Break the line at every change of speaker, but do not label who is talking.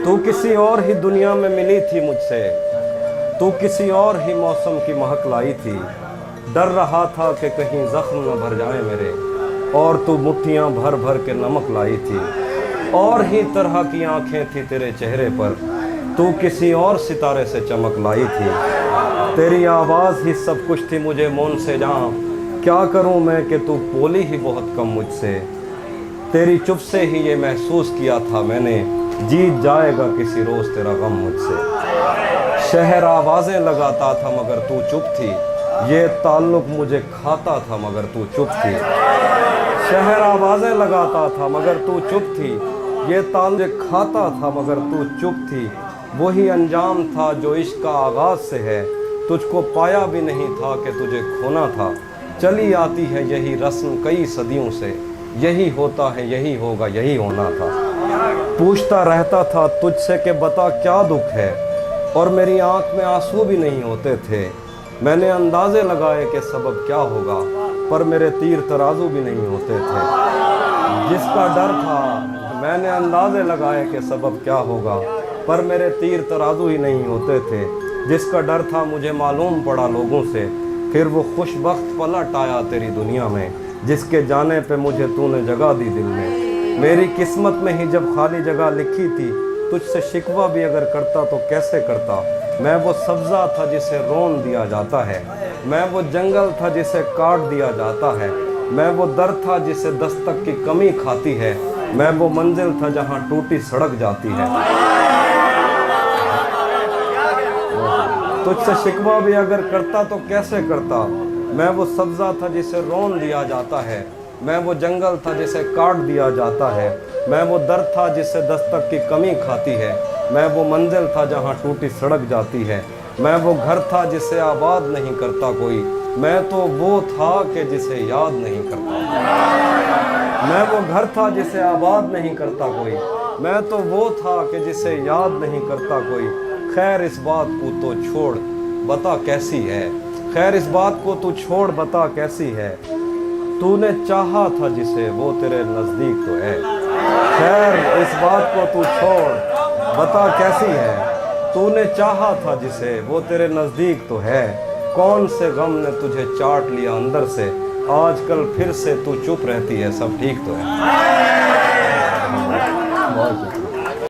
तू किसी और ही दुनिया में मिली थी मुझसे, तू किसी और ही मौसम की महक लाई थी। डर रहा था कि कहीं जख्म न भर जाए मेरे, और तू मुट्ठियाँ भर भर के नमक लाई थी। और ही तरह की आंखें थी तेरे चेहरे पर, तू किसी और सितारे से चमक लाई थी। तेरी आवाज़ ही सब कुछ थी मुझे मौन से जहाँ, क्या करूँ मैं कि तू बोली ही बहुत कम मुझसे। तेरी चुप से ही ये महसूस किया था मैंने, जीत जाएगा किसी रोज़ तेरा गम मुझसे। शहर आवाज़ें लगाता था मगर तू चुप थी, ये ताल्लुक़ मुझे खाता था मगर तू चुप थी। शहर आवाज़ें लगाता था मगर तू चुप थी, ये ताल्लुक़ खाता था मगर तू चुप थी। वही अंजाम था जो इश्क का आगाज़ से है, तुझको पाया भी नहीं था कि तुझे खोना था। चली आती है यही रस्म कई सदियों से, यही होता है यही होगा यही होना था। पूछता रहता था तुझसे कि बता क्या दुख है, और मेरी आंख में आंसू भी नहीं होते थे। मैंने अंदाज़े लगाए कि सबब क्या होगा, पर मेरे तीर तराजू भी नहीं होते थे। जिसका डर था मैंने अंदाज़े लगाए कि सबब क्या होगा, पर मेरे तीर तराजू ही नहीं होते थे। जिसका डर था मुझे मालूम पड़ा लोगों से, फिर वो खुशबख्त पलट आया तेरी दुनिया में, जिसके जाने पे मुझे तूने जगह दी दिल में। मेरी किस्मत में ही जब खाली जगह लिखी थी, तुझसे शिकवा भी अगर करता तो कैसे करता। मैं वो सब्ज़ा था जिसे रोन दिया जाता है, मैं वो जंगल था जिसे काट दिया जाता है, मैं वो दर था जिसे दस्तक की कमी खाती है, मैं वो मंजिल था जहाँ टूटी सड़क जाती है। तुझसे शिकवा भी अगर करता तो कैसे करता। मैं वो सब्ज़ा था जिसे रोन दिया जाता है, मैं वो जंगल था जिसे काट दिया जाता है, मैं वो दर था जिसे दस्तक की कमी खाती है, मैं वो मंजिल था जहाँ टूटी सड़क जाती है, मैं वो घर था जिसे आबाद नहीं करता कोई, मैं तो वो था कि जिसे याद नहीं करता। मैं वो घर था जिसे आबाद नहीं करता कोई, मैं तो वो था कि जिसे याद नहीं करता कोई। खैर इस बात को तो छोड़ बता कैसी है, खैर इस बात को तू छोड़ बता कैसी है। तूने चाहा था जिसे वो तेरे नज़दीक तो है, खैर इस बात को तू छोड़ बता कैसी है। तूने चाहा था जिसे वो तेरे नज़दीक तो है, कौन से गम ने तुझे चाट लिया अंदर से, आजकल फिर से तू चुप रहती है सब ठीक तो है। बहुत